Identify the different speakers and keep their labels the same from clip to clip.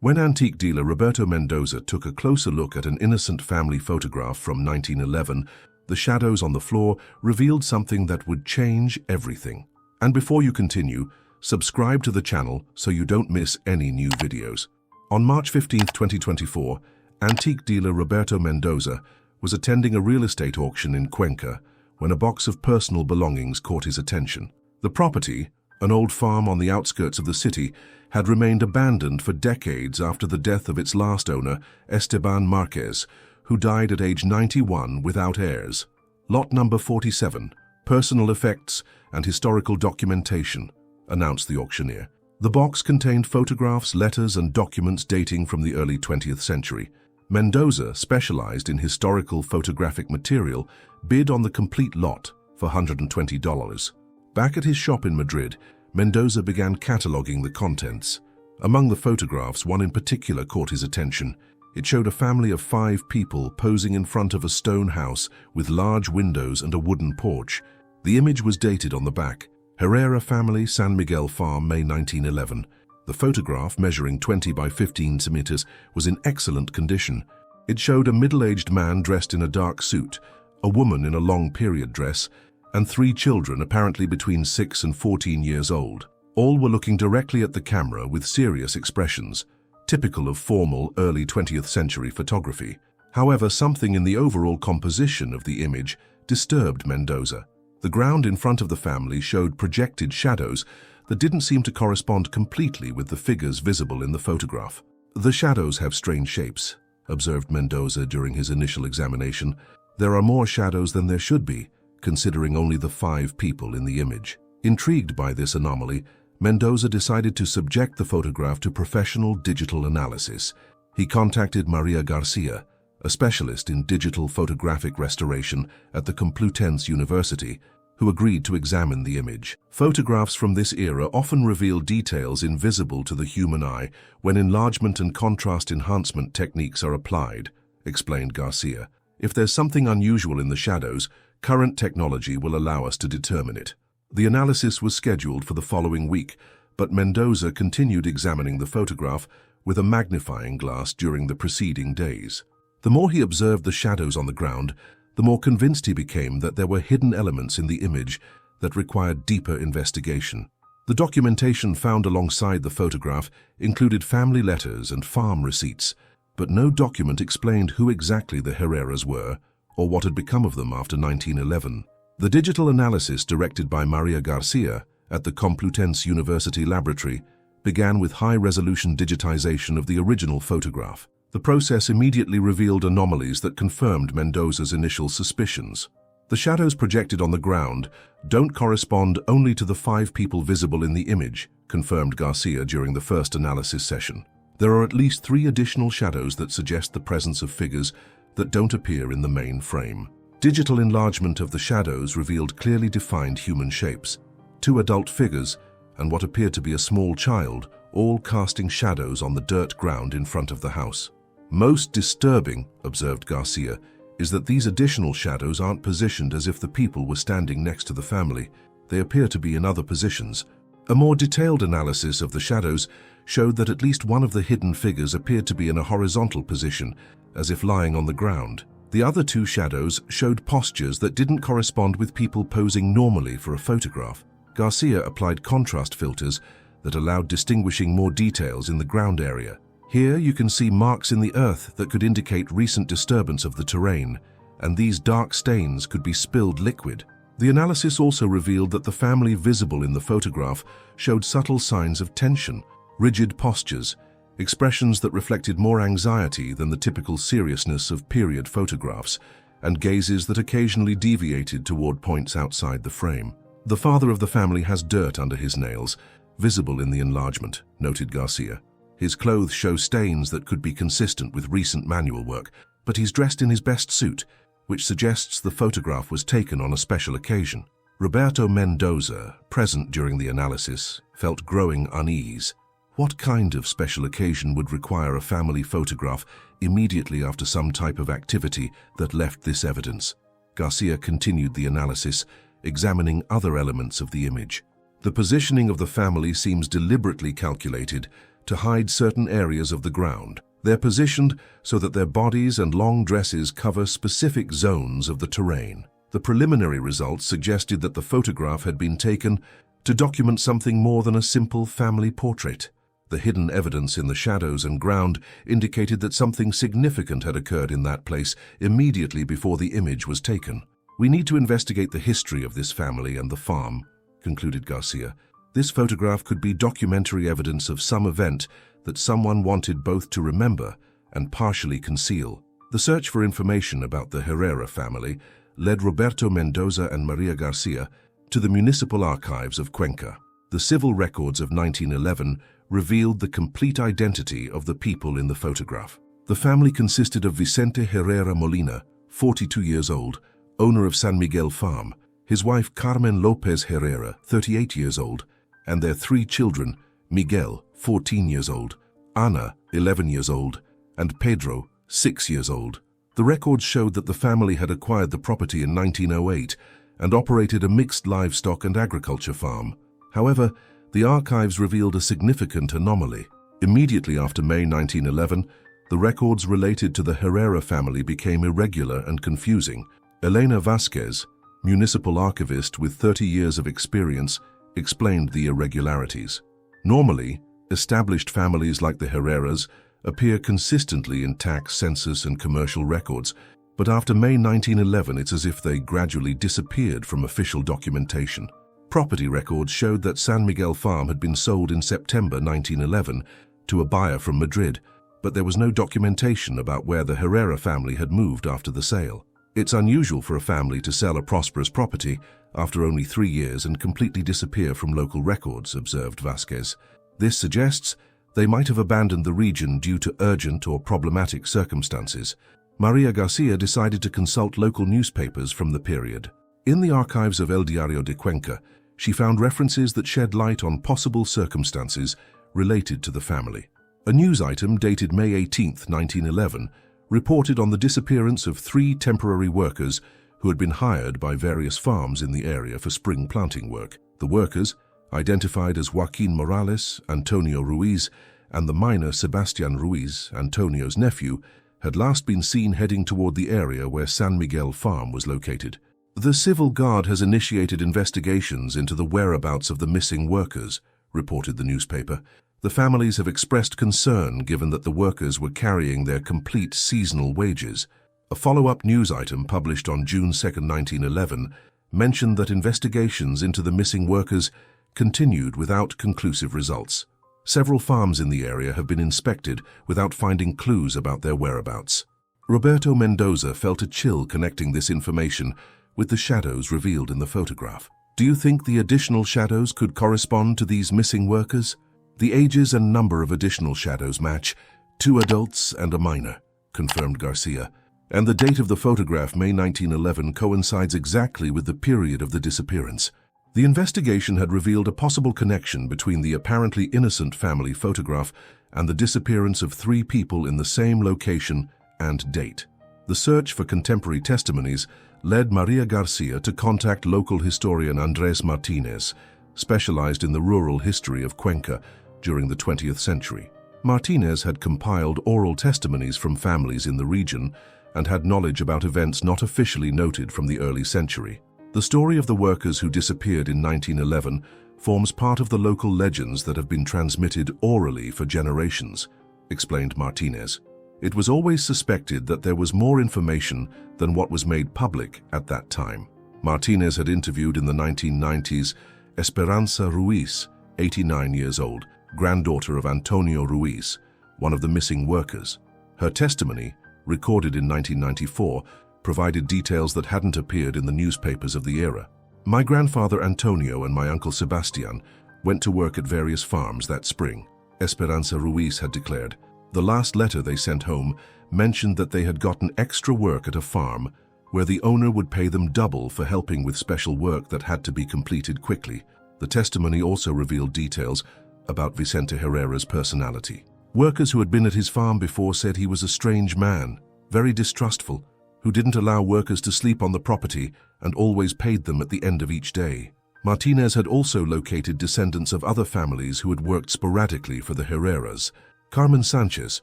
Speaker 1: When antique dealer Roberto Mendoza took a closer look at an innocent family photograph from 1911, the shadows on the floor revealed something that would change everything. And before you continue, subscribe to the channel so you don't miss any new videos. On March 15, 2024, antique dealer Roberto Mendoza was attending a real estate auction in Cuenca when a box of personal belongings caught his attention. The property, an old farm on the outskirts of the city, had remained abandoned for decades after the death of its last owner, Esteban Marquez, who died at age 91 without heirs. Lot number 47, personal effects and historical documentation, announced the auctioneer. The box contained photographs, letters, and documents dating from the early 20th century. Mendoza, specialized in historical photographic material, bid on the complete lot for $120. Back at his shop in Madrid, Mendoza began cataloging the contents. Among the photographs, one in particular caught his attention. It showed a family of 5 people posing in front of a stone house with large windows and a wooden porch. The image was dated on the back. Herrera family, San Miguel Farm, May 1911. The photograph, measuring 20 by 15 centimeters, was in excellent condition. It showed a middle-aged man dressed in a dark suit, a woman in a long period dress, and 3 children apparently between 6 and 14 years old. All were looking directly at the camera with serious expressions, typical of formal early 20th century photography. However, something in the overall composition of the image disturbed Mendoza. The ground in front of the family showed projected shadows that didn't seem to correspond completely with the figures visible in the photograph. "The shadows have strange shapes," observed Mendoza during his initial examination. "There are more shadows than there should be, considering only the 5 people in the image." Intrigued by this anomaly, Mendoza decided to subject the photograph to professional digital analysis. He contacted Maria Garcia, a specialist in digital photographic restoration at the Complutense University, who agreed to examine the image. Photographs from this era often reveal details invisible to the human eye when enlargement and contrast enhancement techniques are applied, explained Garcia. "If there's something unusual in the shadows, current technology will allow us to determine it." The analysis was scheduled for the following week, but Mendoza continued examining the photograph with a magnifying glass during the preceding days. The more he observed the shadows on the ground, the more convinced he became that there were hidden elements in the image that required deeper investigation. The documentation found alongside the photograph included family letters and farm receipts, but no document explained who exactly the Herreras were or what had become of them after 1911. The digital analysis directed by Maria Garcia at the Complutense University laboratory began with high-resolution digitization of the original photograph. The process immediately revealed anomalies that confirmed Mendoza's initial suspicions. The shadows projected on the ground don't correspond only to the 5 people visible in the image, confirmed Garcia during the first analysis session. There are at least 3 additional shadows that suggest the presence of figures that don't appear in the main frame. Digital enlargement of the shadows revealed clearly defined human shapes, 2 adult figures, and what appeared to be a small child, all casting shadows on the dirt ground in front of the house. "Most disturbing," observed Garcia, "is that these additional shadows aren't positioned as if the people were standing next to the family. They appear to be in other positions." A more detailed analysis of the shadows showed that at least one of the hidden figures appeared to be in a horizontal position, as if lying on the ground. The other 2 shadows showed postures that didn't correspond with people posing normally for a photograph. Garcia applied contrast filters that allowed distinguishing more details in the ground area. Here you can see marks in the earth that could indicate recent disturbance of the terrain, and these dark stains could be spilled liquid. The analysis also revealed that the family visible in the photograph showed subtle signs of tension, rigid postures, expressions that reflected more anxiety than the typical seriousness of period photographs, and gazes that occasionally deviated toward points outside the frame. "The father of the family has dirt under his nails, visible in the enlargement," noted Garcia. "His clothes show stains that could be consistent with recent manual work, but he's dressed in his best suit, which suggests the photograph was taken on a special occasion." Roberto Mendoza, present during the analysis, felt growing unease. What kind of special occasion would require a family photograph immediately after some type of activity that left this evidence? Garcia continued the analysis, examining other elements of the image. The positioning of the family seems deliberately calculated to hide certain areas of the ground. They're positioned so that their bodies and long dresses cover specific zones of the terrain. The preliminary results suggested that the photograph had been taken to document something more than a simple family portrait. The hidden evidence in the shadows and ground indicated that something significant had occurred in that place immediately before the image was taken. "We need to investigate the history of this family and the farm," concluded Garcia. "This photograph could be documentary evidence of some event that someone wanted both to remember and partially conceal." The search for information about the Herrera family led Roberto Mendoza and Maria Garcia to the municipal archives of Cuenca. The civil records of 1911 revealed the complete identity of the people in the photograph. The family consisted of Vicente Herrera Molina, 42 years old, owner of San Miguel Farm, his wife Carmen Lopez Herrera, 38 years old, and their 3 children, Miguel, 14 years old, Ana, 11 years old, and Pedro, 6 years old. The records showed that the family had acquired the property in 1908 and operated a mixed livestock and agriculture farm. However, the archives revealed a significant anomaly. Immediately after May 1911, the records related to the Herrera family became irregular and confusing. Elena Vasquez, municipal archivist with 30 years of experience, explained the irregularities. Normally, established families like the Herreras appear consistently in tax, census, and commercial records, but after May 1911, it's as if they gradually disappeared from official documentation. Property records showed that San Miguel Farm had been sold in September 1911 to a buyer from Madrid, but there was no documentation about where the Herrera family had moved after the sale. It's unusual for a family to sell a prosperous property after only 3 years and completely disappear from local records, observed Vasquez. This suggests they might have abandoned the region due to urgent or problematic circumstances. Maria Garcia decided to consult local newspapers from the period. In the archives of El Diario de Cuenca, she found references that shed light on possible circumstances related to the family. A news item dated May 18, 1911, reported on the disappearance of 3 temporary workers who had been hired by various farms in the area for spring planting work. The workers, identified as Joaquin Morales, Antonio Ruiz, and the miner Sebastian Ruiz, Antonio's nephew, had last been seen heading toward the area where San Miguel Farm was located. "The Civil Guard has initiated investigations into the whereabouts of the missing workers," reported the newspaper. "The families have expressed concern given that the workers were carrying their complete seasonal wages." A follow-up news item published on June 2, 1911, mentioned that investigations into the missing workers continued without conclusive results. Several farms in the area have been inspected without finding clues about their whereabouts. Roberto Mendoza felt a chill connecting this information with the shadows revealed in the photograph. "Do you think the additional shadows could correspond to these missing workers?" "The ages and number of additional shadows match, 2 adults and a minor," confirmed Garcia. "And the date of the photograph, May 1911, coincides exactly with the period of the disappearance." The investigation had revealed a possible connection between the apparently innocent family photograph and the disappearance of 3 people in the same location and date. The search for contemporary testimonies led Maria Garcia to contact local historian Andrés Martínez, specialized in the rural history of Cuenca during the 20th century. Martínez had compiled oral testimonies from families in the region and had knowledge about events not officially noted from the early century. The story of the workers who disappeared in 1911 forms part of the local legends that have been transmitted orally for generations, explained Martínez. It was always suspected that there was more information than what was made public at that time. Martínez had interviewed in the 1990s Esperanza Ruiz, 89 years old, granddaughter of Antonio Ruiz, one of the missing workers. Her testimony, recorded in 1994, provided details that hadn't appeared in the newspapers of the era. "My grandfather Antonio and my uncle Sebastian went to work at various farms that spring," Esperanza Ruiz had declared. The last letter they sent home mentioned that they had gotten extra work at a farm where the owner would pay them double for helping with special work that had to be completed quickly. The testimony also revealed details about Vicente Herrera's personality. Workers who had been at his farm before said he was a strange man, very distrustful, who didn't allow workers to sleep on the property and always paid them at the end of each day. Martinez had also located descendants of other families who had worked sporadically for the Herreras. Carmen Sanchez,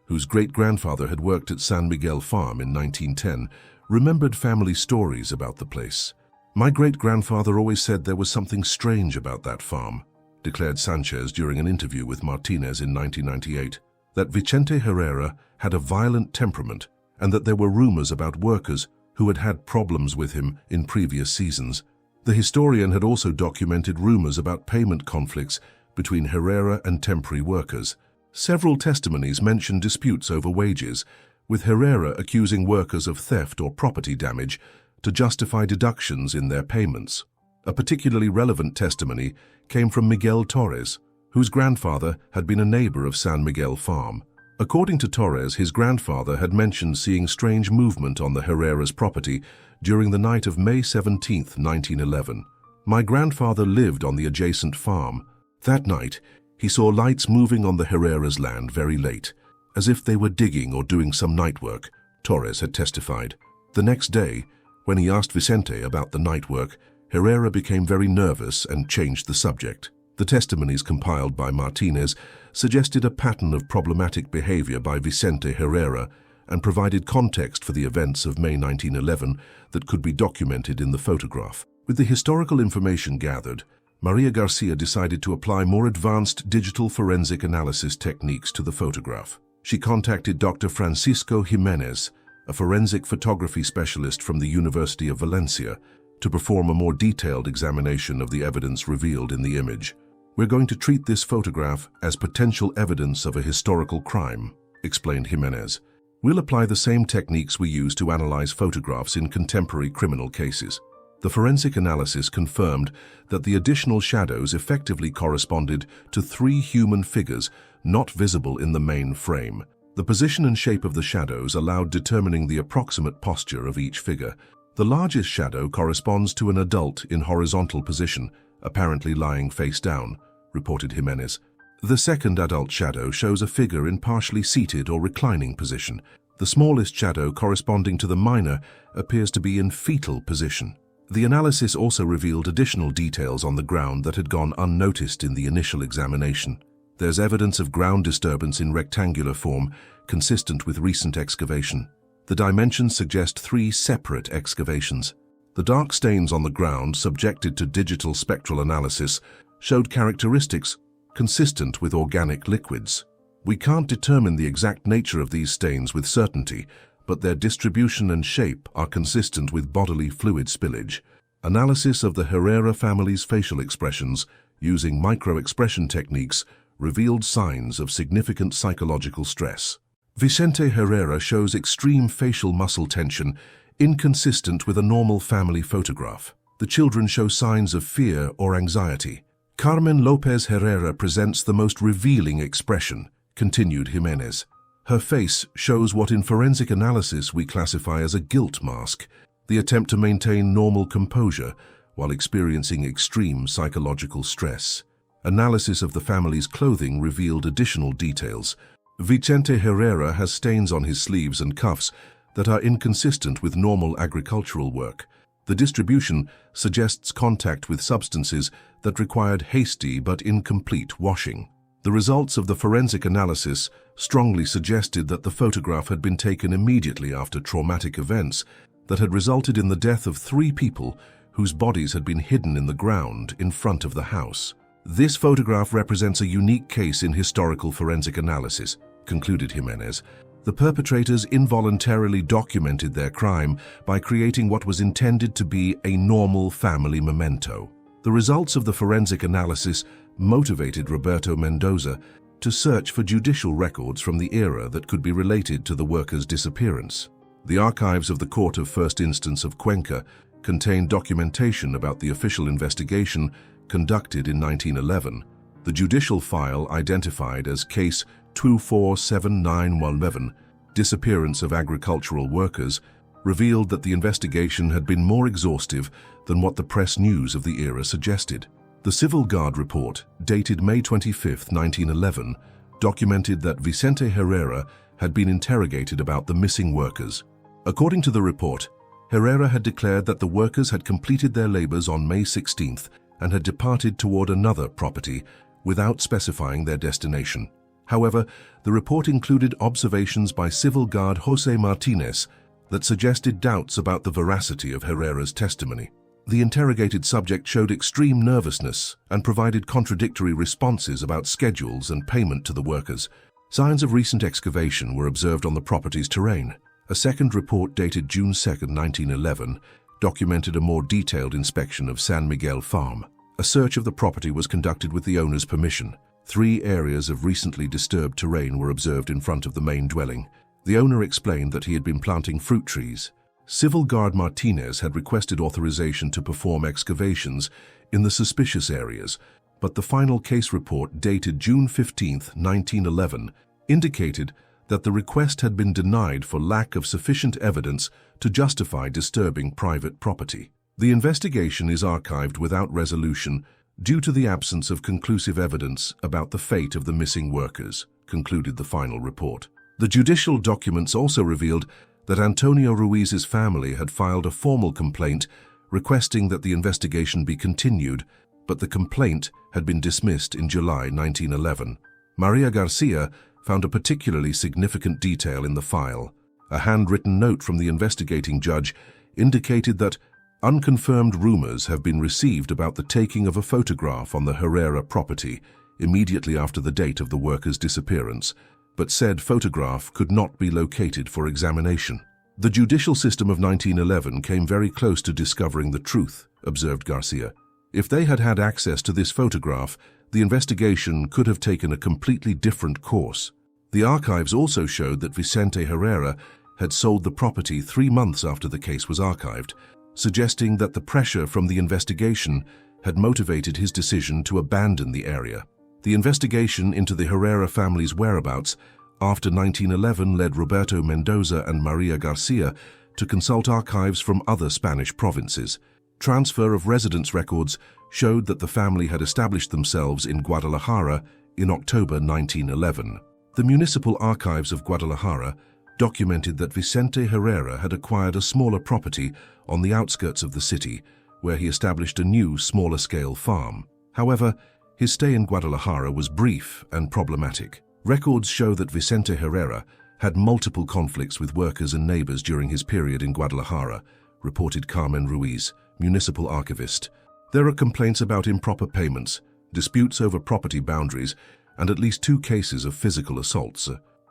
Speaker 1: whose great-grandfather had worked at San Miguel Farm in 1910, remembered family stories about the place. "My great-grandfather always said there was something strange about that farm," declared Sanchez during an interview with Martinez in 1998, that Vicente Herrera had a violent temperament and that there were rumors about workers who had had problems with him in previous seasons. The historian had also documented rumors about payment conflicts between Herrera and temporary workers. Several testimonies mentioned disputes over wages, with Herrera accusing workers of theft or property damage to justify deductions in their payments. A particularly relevant testimony came from Miguel Torres, whose grandfather had been a neighbor of San Miguel Farm. According to Torres, his grandfather had mentioned seeing strange movement on the Herrera's property during the night of May 17, 1911. "My grandfather lived on the adjacent farm. That night, he saw lights moving on the Herrera's land very late, as if they were digging or doing some night work," Torres had testified. The next day, when he asked Vicente about the night work, Herrera became very nervous and changed the subject. The testimonies compiled by Martinez suggested a pattern of problematic behavior by Vicente Herrera and provided context for the events of May 1911 that could be documented in the photograph. With the historical information gathered, Maria Garcia decided to apply more advanced digital forensic analysis techniques to the photograph. She contacted Dr. Francisco Jimenez, a forensic photography specialist from the University of Valencia, to perform a more detailed examination of the evidence revealed in the image. "We're going to treat this photograph as potential evidence of a historical crime," explained Jimenez. "We'll apply the same techniques we use to analyze photographs in contemporary criminal cases." The forensic analysis confirmed that the additional shadows effectively corresponded to 3 human figures not visible in the main frame. The position and shape of the shadows allowed determining the approximate posture of each figure. The largest shadow corresponds to an adult in horizontal position, apparently lying face down, reported Jimenez. The second adult shadow shows a figure in partially seated or reclining position. The smallest shadow, corresponding to the minor, appears to be in fetal position. The analysis also revealed additional details on the ground that had gone unnoticed in the initial examination. There's evidence of ground disturbance in rectangular form, consistent with recent excavation. The dimensions suggest 3 separate excavations. The dark stains on the ground, subjected to digital spectral analysis, showed characteristics consistent with organic liquids. "We can't determine the exact nature of these stains with certainty, but their distribution and shape are consistent with bodily fluid spillage." Analysis of the Herrera family's facial expressions using micro-expression techniques revealed signs of significant psychological stress. Vicente Herrera shows extreme facial muscle tension, inconsistent with a normal family photograph. The children show signs of fear or anxiety. "Carmen Lopez Herrera presents the most revealing expression," continued Jimenez. "Her face shows what in forensic analysis we classify as a guilt mask, the attempt to maintain normal composure while experiencing extreme psychological stress." Analysis of the family's clothing revealed additional details. Vicente Herrera has stains on his sleeves and cuffs that are inconsistent with normal agricultural work. The distribution suggests contact with substances that required hasty but incomplete washing. The results of the forensic analysis strongly suggested that the photograph had been taken immediately after traumatic events that had resulted in the death of 3 people whose bodies had been hidden in the ground in front of the house. "This photograph represents a unique case in historical forensic analysis," concluded Jimenez. "The perpetrators involuntarily documented their crime by creating what was intended to be a normal family memento." The results of the forensic analysis motivated Roberto Mendoza to search for judicial records from the era that could be related to the worker's disappearance. The archives of the Court of First Instance of Cuenca contained documentation about the official investigation conducted in 1911. The judicial file, identified as Case 247911, Disappearance of Agricultural Workers, revealed that the investigation had been more exhaustive than what the press news of the era suggested. The Civil Guard report, dated May 25, 1911, documented that Vicente Herrera had been interrogated about the missing workers. According to the report, Herrera had declared that the workers had completed their labors on May 16th and had departed toward another property without specifying their destination. However, the report included observations by civil guard José Martínez that suggested doubts about the veracity of Herrera's testimony. The interrogated subject showed extreme nervousness and provided contradictory responses about schedules and payment to the workers. Signs of recent excavation were observed on the property's terrain. A second report dated June 2, 1911, documented a more detailed inspection of San Miguel Farm. A search of the property was conducted with the owner's permission. 3 areas of recently disturbed terrain were observed in front of the main dwelling. The owner explained that he had been planting fruit trees. Civil Guard Martinez had requested authorization to perform excavations in the suspicious areas, but the final case report dated June 15, 1911, indicated that the request had been denied for lack of sufficient evidence to justify disturbing private property. The investigation is archived without resolution due to the absence of conclusive evidence about the fate of the missing workers, concluded the final report. The judicial documents also revealed that Antonio Ruiz's family had filed a formal complaint requesting that the investigation be continued, but the complaint had been dismissed in July 1911. Maria Garcia found a particularly significant detail in the file. A handwritten note from the investigating judge indicated that unconfirmed rumors have been received about the taking of a photograph on the Herrera property immediately after the date of the worker's disappearance, but said photograph could not be located for examination. The judicial system of 1911 came very close to discovering the truth, observed Garcia. If they had had access to this photograph, the investigation could have taken a completely different course. The archives also showed that Vicente Herrera had sold the property 3 months after the case was archived, suggesting that the pressure from the investigation had motivated his decision to abandon the area. The investigation into the Herrera family's whereabouts after 1911 led Roberto Mendoza and Maria Garcia to consult archives from other Spanish provinces. Transfer of residence records showed that the family had established themselves in Guadalajara in October 1911. The municipal archives of Guadalajara documented that Vicente Herrera had acquired a smaller property on the outskirts of the city, where he established a new, smaller-scale farm. However, his stay in Guadalajara was brief and problematic. Records show that Vicente Herrera had multiple conflicts with workers and neighbors during his period in Guadalajara, reported Carmen Ruiz, municipal archivist. There are complaints about improper payments, disputes over property boundaries, and at least 2 cases of physical assaults.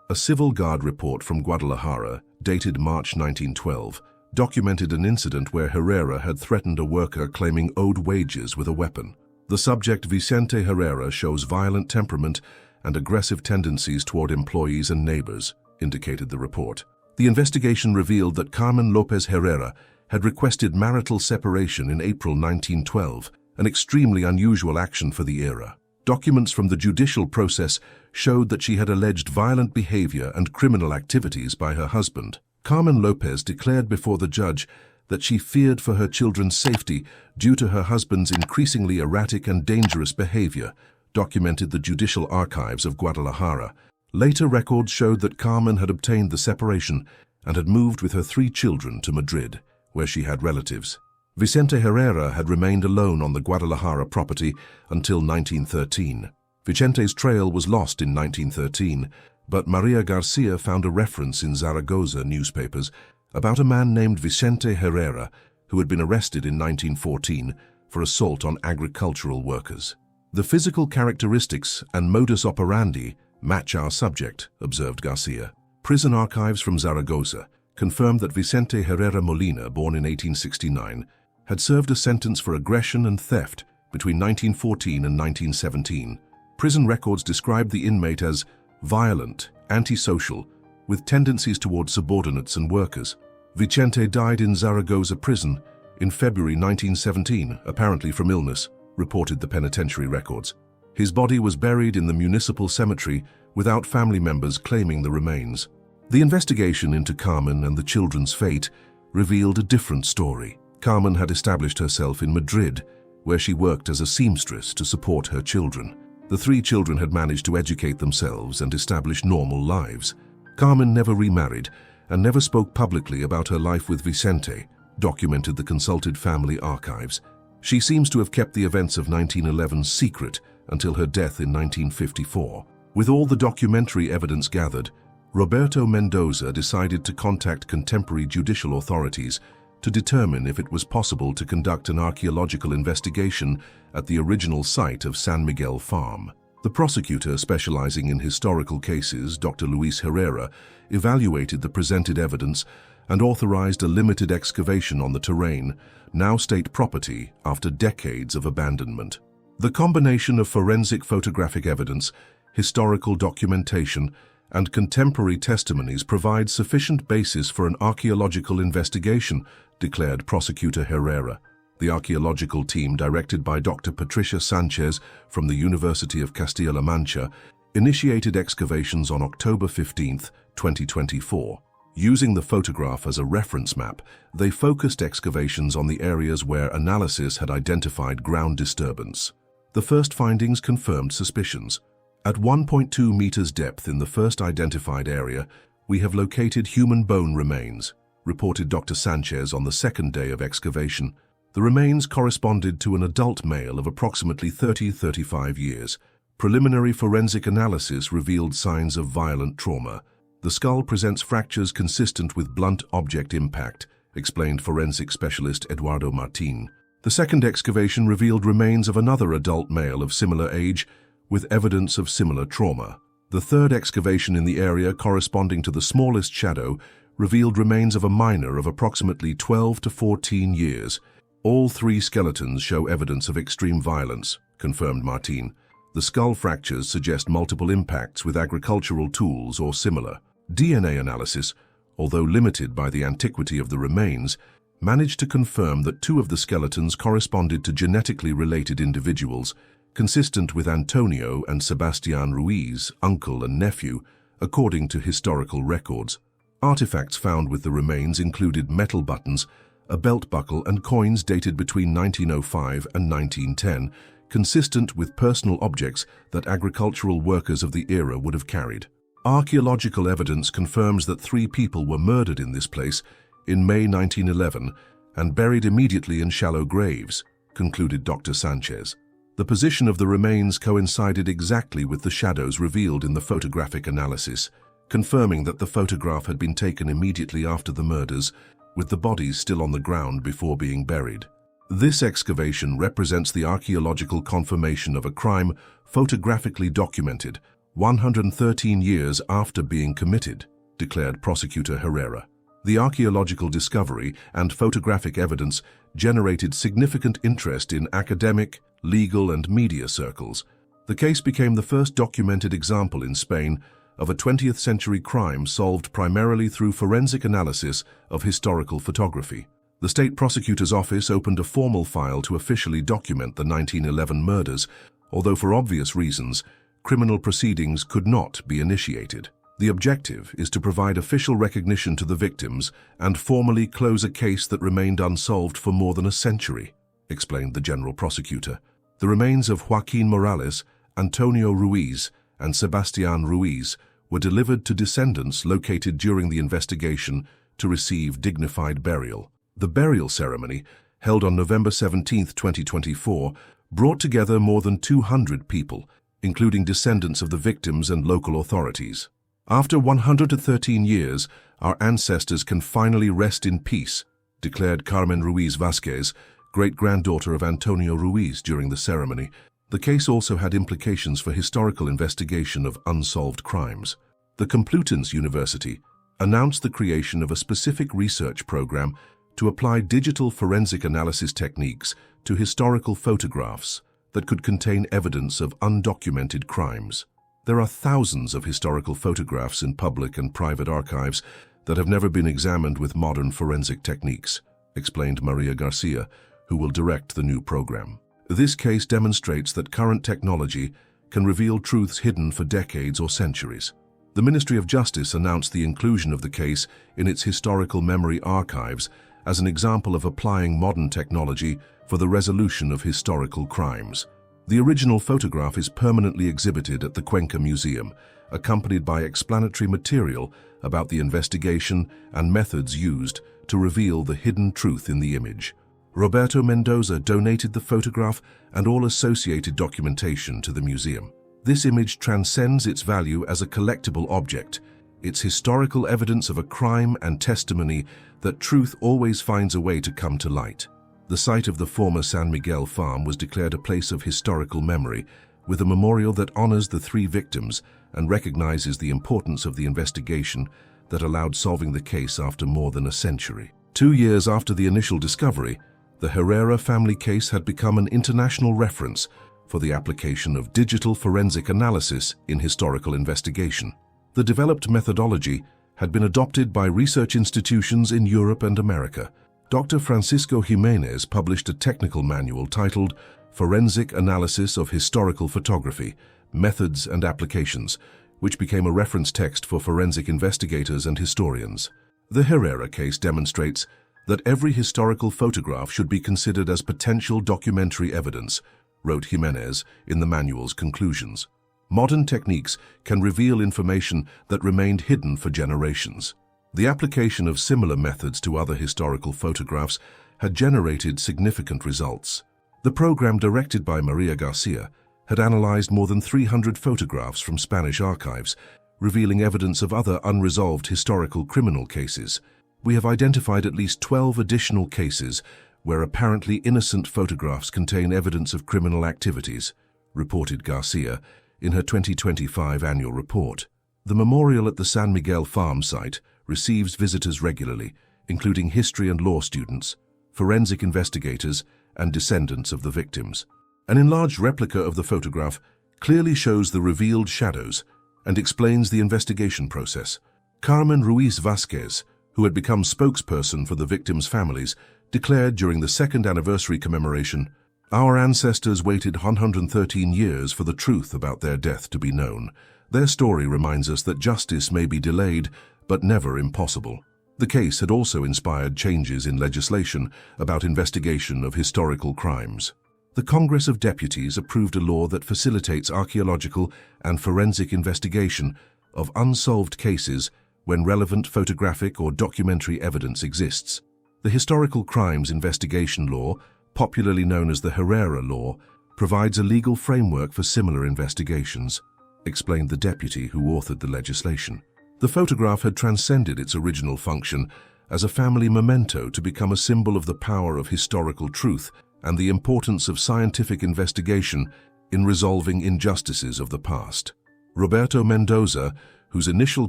Speaker 1: A civil guard report from Guadalajara, dated March 1912, documented an incident where Herrera had threatened a worker claiming owed wages with a weapon. The subject, Vicente Herrera, shows violent temperament and aggressive tendencies toward employees and neighbors, indicated the report. The investigation revealed that Carmen López Herrera had requested marital separation in April 1912, an extremely unusual action for the era. Documents from the judicial process showed that she had alleged violent behavior and criminal activities by her husband. Carmen López declared before the judge that she feared for her children's safety due to her husband's increasingly erratic and dangerous behavior, documented the judicial archives of Guadalajara. Later records showed that Carmen had obtained the separation and had moved with her 3 children to Madrid, where she had relatives. Vicente Herrera had remained alone on the Guadalajara property until 1913. Vicente's trail was lost in 1913, but Maria Garcia found a reference in Zaragoza newspapers about a man named Vicente Herrera who had been arrested in 1914 for assault on agricultural workers. The physical characteristics and modus operandi match our subject, observed Garcia. Prison archives from Zaragoza confirmed that Vicente Herrera Molina, born in 1869, had served a sentence for aggression and theft between 1914 and 1917. Prison records described the inmate as violent, antisocial, with tendencies toward subordinates and workers. Vicente died in Zaragoza prison in February 1917, apparently from illness, reported the penitentiary records. His body was buried in the municipal cemetery without family members claiming the remains. The investigation into Carmen and the children's fate revealed a different story. Carmen had established herself in Madrid, where she worked as a seamstress to support her children. The 3 children had managed to educate themselves and establish normal lives. Carmen never remarried and never spoke publicly about her life with Vicente, documented the consulted family archives. She seems to have kept the events of 1911 secret until her death in 1954. With all the documentary evidence gathered, Roberto Mendoza decided to contact contemporary judicial authorities to determine if it was possible to conduct an archaeological investigation at the original site of San Miguel Farm. The prosecutor specializing in historical cases, Dr. Luis Herrera, evaluated the presented evidence and authorized a limited excavation on the terrain, now state property after decades of abandonment. The combination of forensic photographic evidence, historical documentation, and contemporary testimonies provides sufficient basis for an archaeological investigation, declared Prosecutor Herrera. The archaeological team, directed by Dr. Patricia Sanchez from the University of Castilla-La Mancha, initiated excavations on October 15, 2024. Using the photograph as a reference map, they focused excavations on the areas where analysis had identified ground disturbance. The first findings confirmed suspicions. At 1.2 meters depth in the first identified area, we have located human bone remains, reported Dr. Sanchez on the second day of excavation. The remains corresponded to an adult male of approximately 30-35 years. Preliminary forensic analysis revealed signs of violent trauma. The skull presents fractures consistent with blunt object impact, explained forensic specialist Eduardo Martin. The second excavation revealed remains of another adult male of similar age, with evidence of similar trauma. The third excavation in the area, corresponding to the smallest shadow, revealed remains of a minor of approximately 12 to 14 years. All three skeletons show evidence of extreme violence, confirmed Martin. The skull fractures suggest multiple impacts with agricultural tools or similar. DNA analysis, although limited by the antiquity of the remains, managed to confirm that two of the skeletons corresponded to genetically related individuals, consistent with Antonio and Sebastián Ruiz, uncle and nephew, according to historical records. Artifacts found with the remains included metal buttons, a belt buckle and coins dated between 1905 and 1910, consistent with personal objects that agricultural workers of the era would have carried. Archaeological evidence confirms that 3 people were murdered in this place in May 1911 and buried immediately in shallow graves, concluded Dr. Sanchez. The position of the remains coincided exactly with the shadows revealed in the photographic analysis, confirming that the photograph had been taken immediately after the murders, with the bodies still on the ground before being buried. This excavation represents the archaeological confirmation of a crime photographically documented 113 years after being committed, declared Prosecutor Herrera. The archaeological discovery and photographic evidence generated significant interest in academic, legal, and media circles. The case became the first documented example in Spain of a 20th-century crime solved primarily through forensic analysis of historical photography. The state prosecutor's office opened a formal file to officially document the 1911 murders, although for obvious reasons, criminal proceedings could not be initiated. The objective is to provide official recognition to the victims and formally close a case that remained unsolved for more than a century, explained the general prosecutor. The remains of Joaquín Morales, Antonio Ruiz, and Sebastián Ruiz were delivered to descendants located during the investigation to receive dignified burial. The burial ceremony, held on November 17, 2024, brought together more than 200 people, including descendants of the victims and local authorities. After 113 years, our ancestors can finally rest in peace, declared Carmen Ruiz Vázquez, great-granddaughter of Antonio Ruiz, during the ceremony. The case also had implications for historical investigation of unsolved crimes. The Complutense University announced the creation of a specific research program to apply digital forensic analysis techniques to historical photographs that could contain evidence of undocumented crimes. There are thousands of historical photographs in public and private archives that have never been examined with modern forensic techniques, explained Maria Garcia, who will direct the new program. This case demonstrates that current technology can reveal truths hidden for decades or centuries. The Ministry of Justice announced the inclusion of the case in its historical memory archives as an example of applying modern technology for the resolution of historical crimes. The original photograph is permanently exhibited at the Cuenca Museum, accompanied by explanatory material about the investigation and methods used to reveal the hidden truth in the image. Roberto Mendoza donated the photograph and all associated documentation to the museum. This image transcends its value as a collectible object. It's historical evidence of a crime and testimony that truth always finds a way to come to light. The site of the former San Miguel farm was declared a place of historical memory, with a memorial that honors the 3 victims and recognizes the importance of the investigation that allowed solving the case after more than a century. 2 years after the initial discovery, the Herrera family case had become an international reference for the application of digital forensic analysis in historical investigation. The developed methodology had been adopted by research institutions in Europe and America. Dr. Francisco Jimenez published a technical manual titled Forensic Analysis of Historical Photography, Methods and Applications, which became a reference text for forensic investigators and historians. The Herrera case demonstrates that every historical photograph should be considered as potential documentary evidence, wrote Jimenez in the manual's conclusions. Modern techniques can reveal information that remained hidden for generations. The application of similar methods to other historical photographs had generated significant results. The program, directed by Maria Garcia, had analyzed more than 300 photographs from Spanish archives, revealing evidence of other unresolved historical criminal cases. We have identified at least 12 additional cases where apparently innocent photographs contain evidence of criminal activities, reported Garcia in her 2025 annual report. The memorial at the San Miguel farm site receives visitors regularly, including history and law students, forensic investigators, and descendants of the victims. An enlarged replica of the photograph clearly shows the revealed shadows and explains the investigation process. Carmen Ruiz Vasquez, who had become spokesperson for the victims' families, declared during the 2nd anniversary commemoration, "Our ancestors waited 113 years for the truth about their death to be known. Their story reminds us that justice may be delayed, but never impossible." The case had also inspired changes in legislation about investigation of historical crimes. The Congress of Deputies approved a law that facilitates archaeological and forensic investigation of unsolved cases when relevant photographic or documentary evidence exists. The Historical Crimes Investigation Law, popularly known as the Herrera Law, provides a legal framework for similar investigations, explained the deputy who authored the legislation. The photograph had transcended its original function as a family memento to become a symbol of the power of historical truth and the importance of scientific investigation in resolving injustices of the past. Roberto Mendoza, whose initial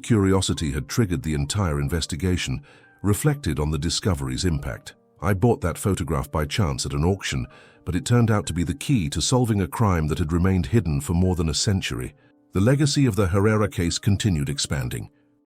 Speaker 1: curiosity had triggered the entire investigation, reflected on the discovery's impact. "I bought that photograph by chance at an auction, but it turned out to be the key to solving a crime that had remained hidden for more than a century." The legacy of the Herrera case continued expanding.